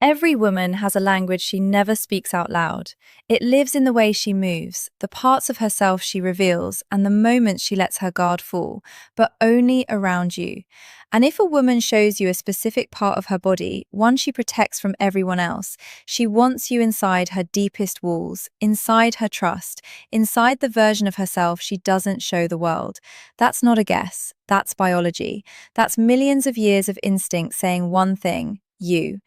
Every woman has a language she never speaks out loud. It lives in the way she moves, the parts of herself she reveals, and the moments she lets her guard fall, but only around you. And if a woman shows you a specific part of her body, one she protects from everyone else, she wants you inside her deepest walls, inside her trust, inside the version of herself she doesn't show the world. That's not a guess. That's biology. That's millions of years of instinct saying one thing: you.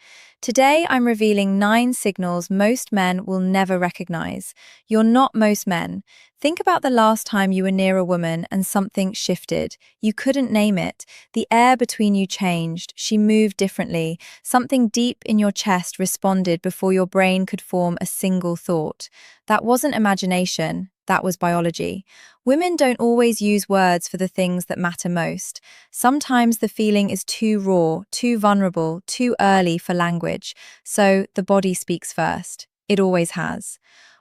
Today, I'm revealing 9 signals most men will never recognize. You're not most men. Think about the last time you were near a woman and something shifted. You couldn't name it. The air between you changed. She moved differently. Something deep in your chest responded before your brain could form a single thought. That wasn't imagination. That was biology. Women don't always use words for the things that matter most. Sometimes the feeling is too raw, too vulnerable, too early for language. So the body speaks first. It always has.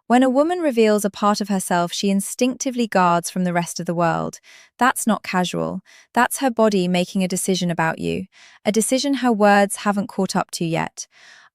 When a woman reveals a part of herself she instinctively guards from the rest of the world, that's not casual. That's her body making a decision about you, a decision her words haven't caught up to yet.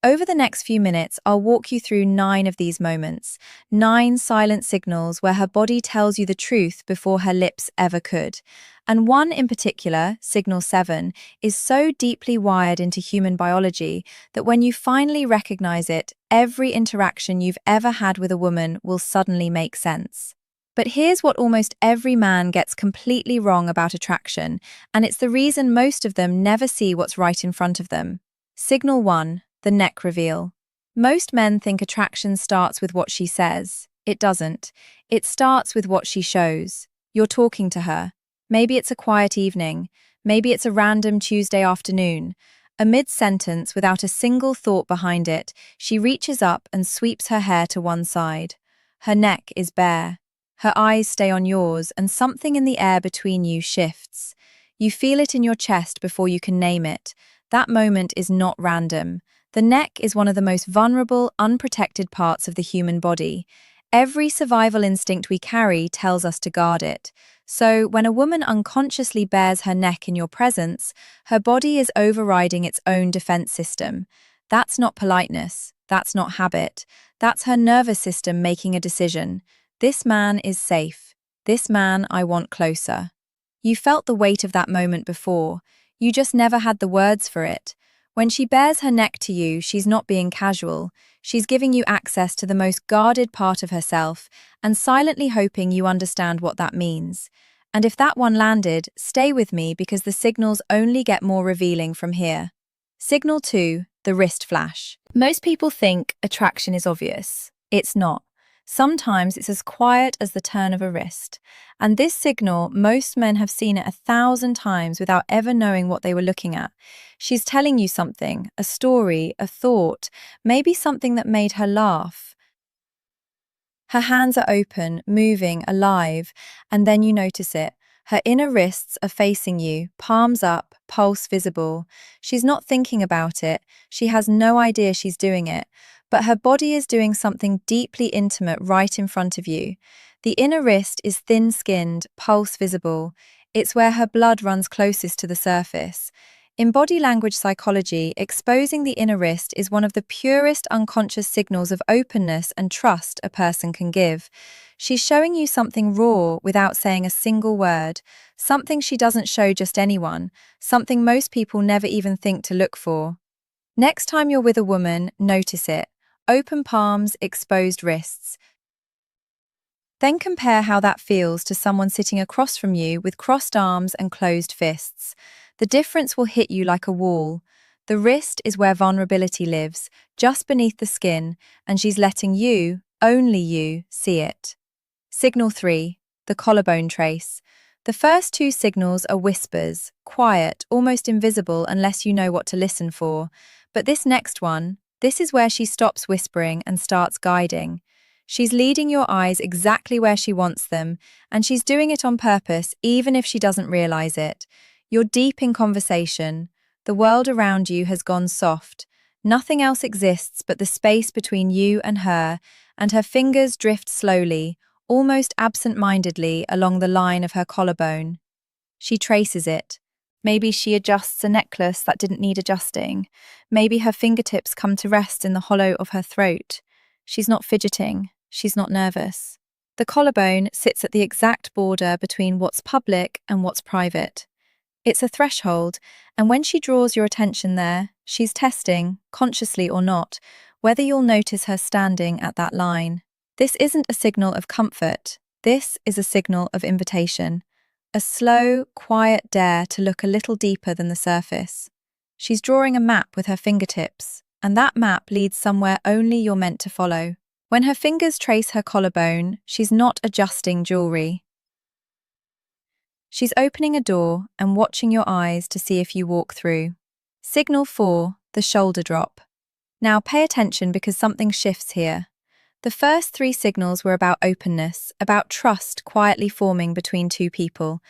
Over the next few minutes, I'll walk you through 9 of these moments, 9 silent signals where her body tells you the truth before her lips ever could. And one in particular, signal 7, is so deeply wired into human biology that when you finally recognize it, every interaction you've ever had with a woman will suddenly make sense. But here's what almost every man gets completely wrong about attraction, and it's the reason most of them never see what's right in front of them. Signal 1. The neck reveal. Most men think attraction starts with what she says. It doesn't. It starts with what she shows. You're talking to her. Maybe it's a quiet evening. Maybe it's a random Tuesday afternoon. A mid-sentence without a single thought behind it, she reaches up and sweeps her hair to one side. Her neck is bare. Her eyes stay on yours, and something in the air between you shifts. You feel it in your chest before you can name it. That moment is not random. The neck is one of the most vulnerable, unprotected parts of the human body. Every survival instinct we carry tells us to guard it. So, when a woman unconsciously bares her neck in your presence, her body is overriding its own defense system. That's not politeness. That's not habit. That's her nervous system making a decision. This man is safe. This man I want closer. You felt the weight of that moment before. You just never had the words for it. When she bares her neck to you, she's not being casual. She's giving you access to the most guarded part of herself and silently hoping you understand what that means. And if that one landed, stay with me because the signals only get more revealing from here. Signal 2, the wrist flash. Most people think attraction is obvious. It's not. Sometimes it's as quiet as the turn of a wrist. And this signal, most men have seen it 1,000 times without ever knowing what they were looking at. She's telling you something, a story, a thought, maybe something that made her laugh. Her hands are open, moving, alive, and then you notice it. Her inner wrists are facing you, palms up, pulse visible. She's not thinking about it. She has no idea she's doing it. But her body is doing something deeply intimate right in front of you. The inner wrist is thin-skinned, pulse visible. It's where her blood runs closest to the surface. In body language psychology, exposing the inner wrist is one of the purest unconscious signals of openness and trust a person can give. She's showing you something raw without saying a single word, something she doesn't show just anyone, something most people never even think to look for. Next time you're with a woman, notice it. Open palms, exposed wrists. Then compare how that feels to someone sitting across from you with crossed arms and closed fists. The difference will hit you like a wall. The wrist is where vulnerability lives, just beneath the skin, and she's letting you, only you, see it. Signal 3, the collarbone trace. The first 2 signals are whispers, quiet, almost invisible unless you know what to listen for. But this next one, this is where she stops whispering and starts guiding. She's leading your eyes exactly where she wants them, and she's doing it on purpose even if she doesn't realize it. You're deep in conversation. The world around you has gone soft. Nothing else exists but the space between you and her fingers drift slowly, almost absent-mindedly, along the line of her collarbone. She traces it. Maybe she adjusts a necklace that didn't need adjusting. Maybe her fingertips come to rest in the hollow of her throat. She's not fidgeting. She's not nervous. The collarbone sits at the exact border between what's public and what's private. It's a threshold, and when she draws your attention there, she's testing, consciously or not, whether you'll notice her standing at that line. This isn't a signal of comfort. This is a signal of invitation. A slow, quiet dare to look a little deeper than the surface. She's drawing a map with her fingertips, and that map leads somewhere only you're meant to follow. When her fingers trace her collarbone, she's not adjusting jewelry. She's opening a door and watching your eyes to see if you walk through. Signal 4, the shoulder drop. Now pay attention because something shifts here. The first 3 signals were about openness, about trust quietly forming between two people.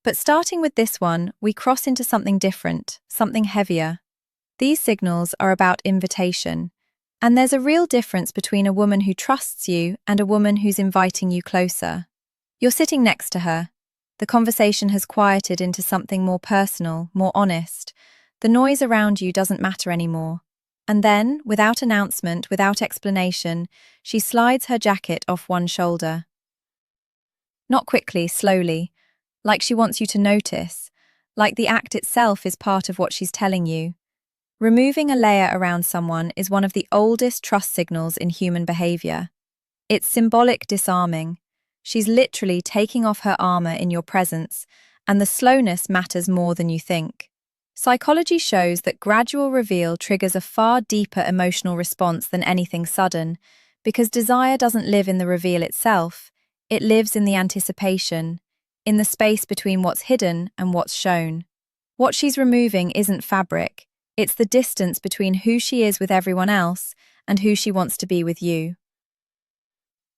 But starting with this one, we cross into something different, something heavier. These signals are about invitation. And there's a real difference between a woman who trusts you and a woman who's inviting you closer. You're sitting next to her. The conversation has quieted into something more personal, more honest. The noise around you doesn't matter anymore. And then, without announcement, without explanation, she slides her jacket off one shoulder. Not quickly, slowly, like she wants you to notice, like the act itself is part of what she's telling you. Removing a layer around someone is one of the oldest trust signals in human behavior. It's symbolic disarming. She's literally taking off her armor in your presence, and the slowness matters more than you think. Psychology shows that gradual reveal triggers a far deeper emotional response than anything sudden, because desire doesn't live in the reveal itself, it lives in the anticipation, in the space between what's hidden and what's shown. What she's removing isn't fabric, it's the distance between who she is with everyone else and who she wants to be with you.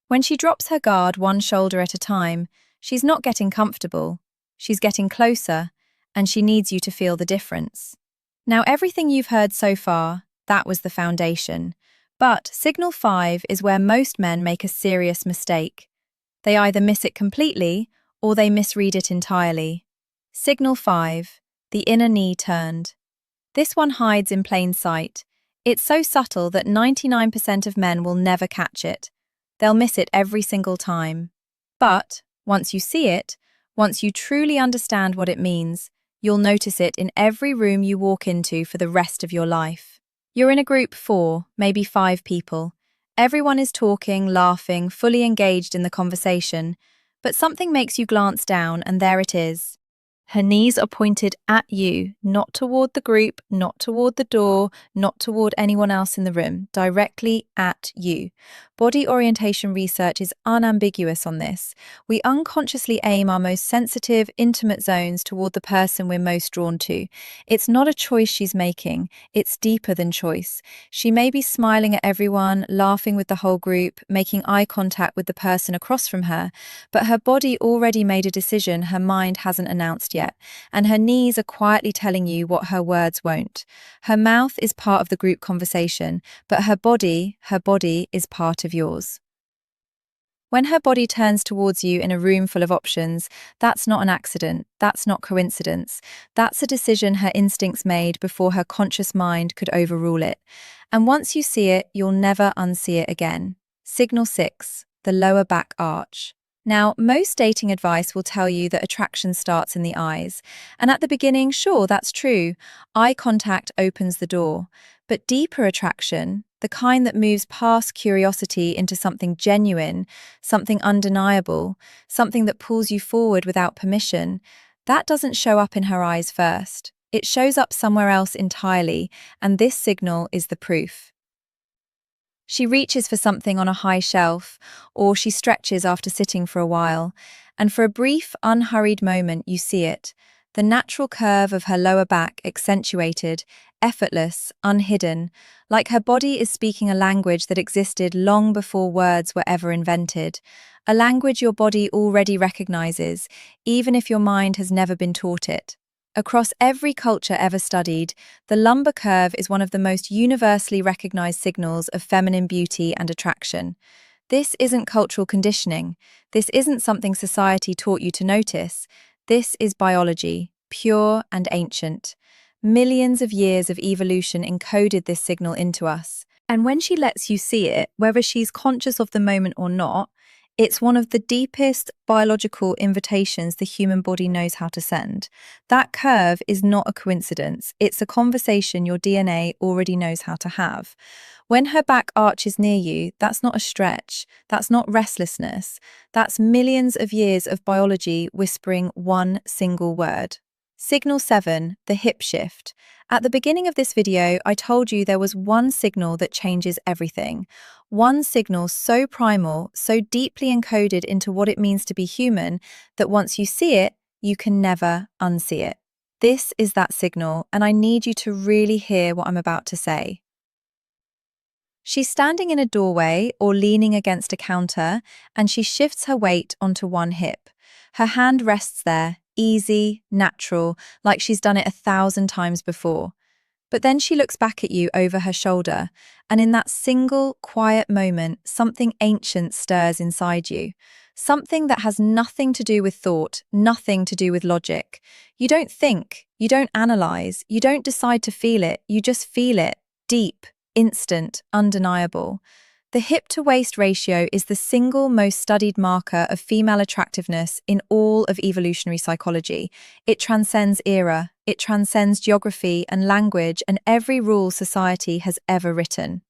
When she drops her guard one shoulder at a time, she's not getting comfortable, she's getting closer, and she needs you to feel the difference. Now, everything you've heard so far, that was the foundation. But signal 5 is where most men make a serious mistake. They either miss it completely or they misread it entirely. Signal 5, the inner knee turned. This one hides in plain sight. It's so subtle that 99% of men will never catch it. They'll miss it every single time. But once you see it, once you truly understand what it means, you'll notice it in every room you walk into for the rest of your life. You're in a group 4, maybe 5 people. Everyone is talking, laughing, fully engaged in the conversation, but something makes you glance down and there it is. Her knees are pointed at you, not toward the group, not toward the door, not toward anyone else in the room, directly at you. Body orientation research is unambiguous on this. We unconsciously aim our most sensitive, intimate zones toward the person we're most drawn to. It's not a choice she's making, it's deeper than choice. She may be smiling at everyone, laughing with the whole group, making eye contact with the person across from her, but her body already made a decision her mind hasn't announced yet, and her knees are quietly telling you what her words won't. Her mouth is part of the group conversation, but her body is part of yours. When her body turns towards you in a room full of options, that's not an accident, that's not coincidence. That's a decision her instincts made before her conscious mind could overrule it. And once you see it, you'll never unsee it again. Signal 6, the lower back arch. Now, most dating advice will tell you that attraction starts in the eyes. And at the beginning, sure, that's true. Eye contact opens the door. But deeper attraction, the kind that moves past curiosity into something genuine, something undeniable, something that pulls you forward without permission, that doesn't show up in her eyes first. It shows up somewhere else entirely, and this signal is the proof. She reaches for something on a high shelf, or she stretches after sitting for a while, and for a brief, unhurried moment you see it, the natural curve of her lower back accentuated, effortless, unhidden, like her body is speaking a language that existed long before words were ever invented, a language your body already recognizes, even if your mind has never been taught it. Across every culture ever studied, the lumbar curve is one of the most universally recognized signals of feminine beauty and attraction. This isn't cultural conditioning. This isn't something society taught you to notice. This is biology. pure and ancient. Millions of years of evolution encoded this signal into us. And when she lets you see it, whether she's conscious of the moment or not, it's one of the deepest biological invitations the human body knows how to send. That curve is not a coincidence. It's a conversation your DNA already knows how to have. When her back arches near you, that's not a stretch. That's not restlessness. That's millions of years of biology whispering one single word. Signal 7, the hip shift. At the beginning of this video, I told you there was one signal that changes everything. One signal so primal, so deeply encoded into what it means to be human, that once you see it, you can never unsee it. This is that signal, and I need you to really hear what I'm about to say. She's standing in a doorway or leaning against a counter, and she shifts her weight onto one hip. Her hand rests there, easy, natural, like she's done it 1,000 times before. But then she looks back at you over her shoulder, and in that single, quiet moment, something ancient stirs inside you. Something that has nothing to do with thought, nothing to do with logic. You don't think, you don't analyze, you don't decide to feel it, you just feel it, deep, instant, undeniable. The hip-to-waist ratio is the single most studied marker of female attractiveness in all of evolutionary psychology. It transcends era, it transcends geography and language and every rule society has ever written.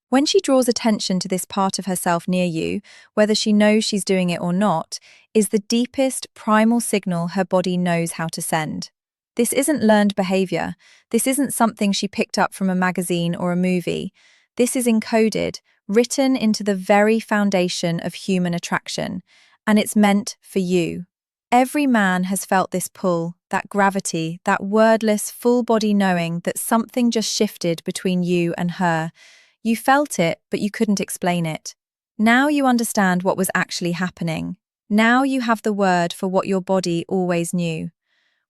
When she draws attention to this part of herself near you, whether she knows she's doing it or not, is the deepest, primal signal her body knows how to send. This isn't learned behavior. This isn't something she picked up from a magazine or a movie. This is encoded, written into the very foundation of human attraction, and it's meant for you. Every man has felt this pull, that gravity, that wordless, full-body knowing that something just shifted between you and her. You felt it, but you couldn't explain it. Now you understand what was actually happening. Now you have the word for what your body always knew.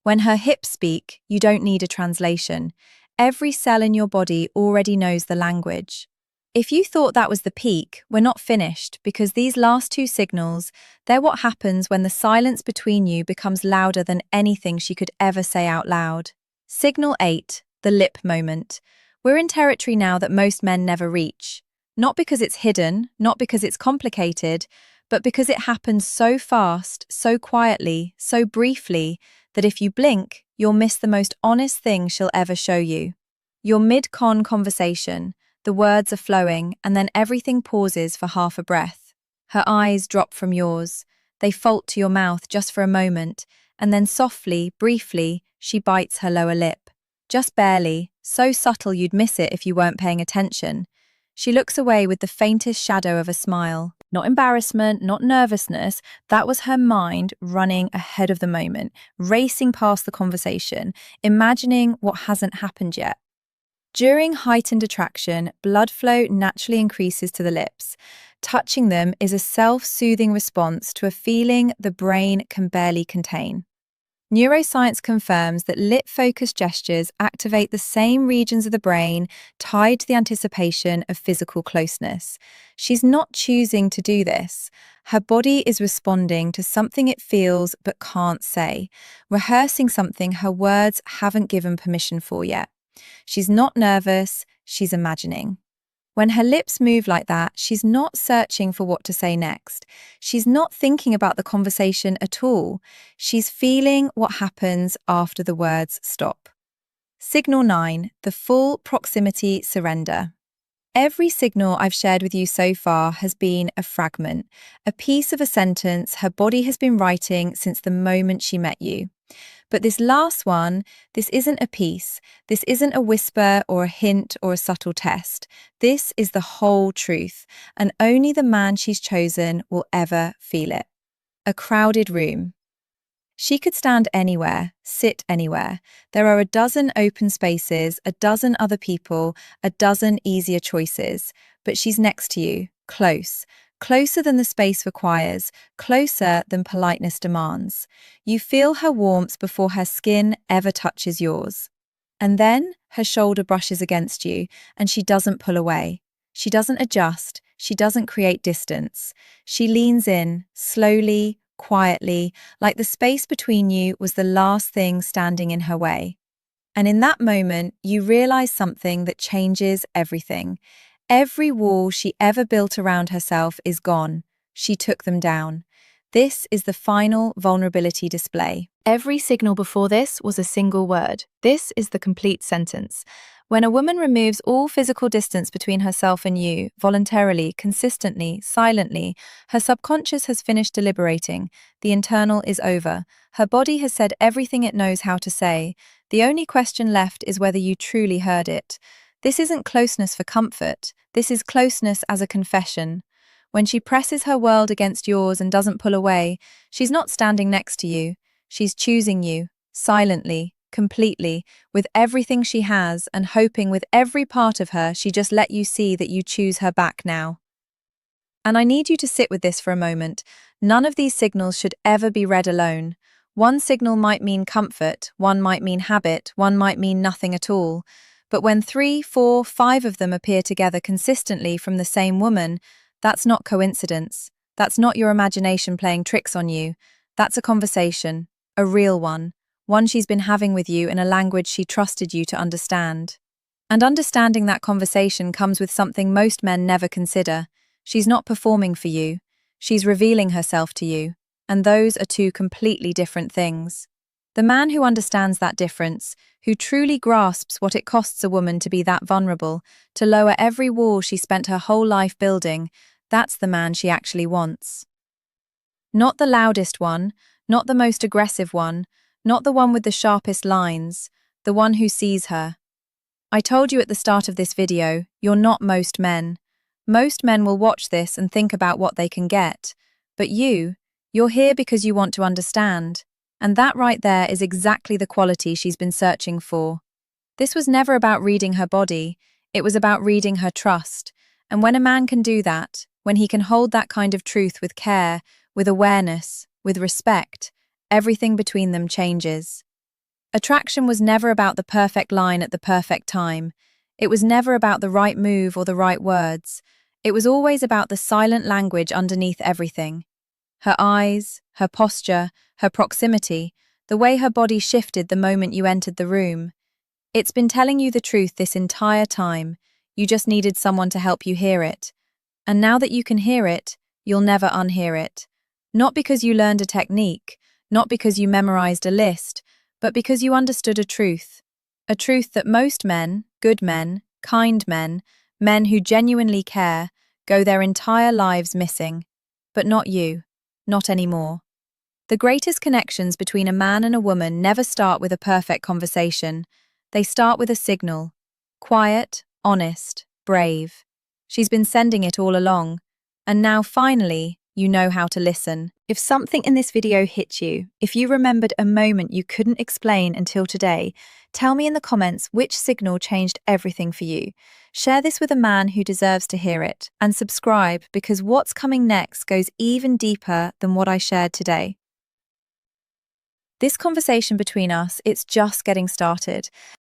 When her hips speak, you don't need a translation. Every cell in your body already knows the language. If you thought that was the peak, we're not finished, because these last two signals, they're what happens when the silence between you becomes louder than anything she could ever say out loud. Signal 8, the lip moment. We're in territory now that most men never reach. Not because it's hidden, not because it's complicated, but because it happens so fast, so quietly, so briefly, that if you blink, you'll miss the most honest thing she'll ever show you. Your mid-con conversation, the words are flowing, and then everything pauses for half a breath. Her eyes drop from yours. They fault to your mouth just for a moment, and then softly, briefly, she bites her lower lip. Just barely, so subtle you'd miss it if you weren't paying attention. She looks away with the faintest shadow of a smile. Not embarrassment, not nervousness. That was her mind running ahead of the moment, racing past the conversation, imagining what hasn't happened yet. During heightened attraction, blood flow naturally increases to the lips. Touching them is a self-soothing response to a feeling the brain can barely contain. Neuroscience confirms that lip-focused gestures activate the same regions of the brain tied to the anticipation of physical closeness. She's not choosing to do this. Her body is responding to something it feels but can't say, rehearsing something her words haven't given permission for yet. She's not nervous, she's imagining. When her lips move like that, she's not searching for what to say next. She's not thinking about the conversation at all. She's feeling what happens after the words stop. Signal 9, the full proximity surrender. Every signal I've shared with you so far has been a fragment, a piece of a sentence her body has been writing since the moment she met you. But this last one, this isn't a piece. This isn't a whisper or a hint or a subtle test. This is the whole truth, and only the man she's chosen will ever feel it. A crowded room. She could stand anywhere, sit anywhere. There are a dozen open spaces, a dozen other people, a dozen easier choices. But she's next to you, close. Closer than the space requires, closer than politeness demands. You feel her warmth before her skin ever touches yours. And then her shoulder brushes against you, and she doesn't pull away. She doesn't adjust. She doesn't create distance. She leans in, slowly, quietly, like the space between you was the last thing standing in her way. And in that moment, you realize something that changes everything. Every wall she ever built around herself is gone. She took them down. This is the final vulnerability display. Every signal before this was a single word. This is the complete sentence. When a woman removes all physical distance between herself and you, voluntarily, consistently, silently, her subconscious has finished deliberating. The internal is over. Her body has said everything it knows how to say. The only question left is whether you truly heard it. This isn't closeness for comfort. This is closeness as a confession. When she presses her world against yours and doesn't pull away, she's not standing next to you. She's choosing you, silently, completely, with everything she has, and hoping with every part of her she just let you see that you choose her back now. And I need you to sit with this for a moment. None of these signals should ever be read alone. One signal might mean comfort, one might mean habit, one might mean nothing at all. But when 3, 4, 5 of them appear together consistently from the same woman, that's not coincidence. That's not your imagination playing tricks on you. That's a conversation, a real one she's been having with you in a language she trusted you to understand. And understanding that conversation comes with something most men never consider. She's not performing for you. She's revealing herself to you. And those are two completely different things. The man who understands that difference, who truly grasps what it costs a woman to be that vulnerable, to lower every wall she spent her whole life building, that's the man she actually wants. Not the loudest one, not the most aggressive one, not the one with the sharpest lines, the one who sees her. I told you at the start of this video, you're not most men. Most men will watch this and think about what they can get. But you're here because you want to understand. And that right there is exactly the quality she's been searching for. This was never about reading her body, it was about reading her trust. And when a man can do that, when he can hold that kind of truth with care, with awareness, with respect, everything between them changes. Attraction was never about the perfect line at the perfect time. It was never about the right move or the right words. It was always about the silent language underneath everything. Her eyes, her posture, her proximity, the way her body shifted the moment you entered the room. It's been telling you the truth this entire time. You just needed someone to help you hear it. And now that you can hear it, you'll never unhear it. Not because you learned a technique, not because you memorized a list, but because you understood a truth. A truth that most men, good men, kind men, men who genuinely care, go their entire lives missing. But not you. Not anymore. The greatest connections between a man and a woman never start with a perfect conversation. They start with a signal. Quiet, honest, brave. She's been sending it all along. And now finally, you know how to listen. If something in this video hit you, if you remembered a moment you couldn't explain until today, tell me in the comments which signal changed everything for you. Share this with a man who deserves to hear it, and subscribe because what's coming next goes even deeper than what I shared today. This conversation between us, it's just getting started.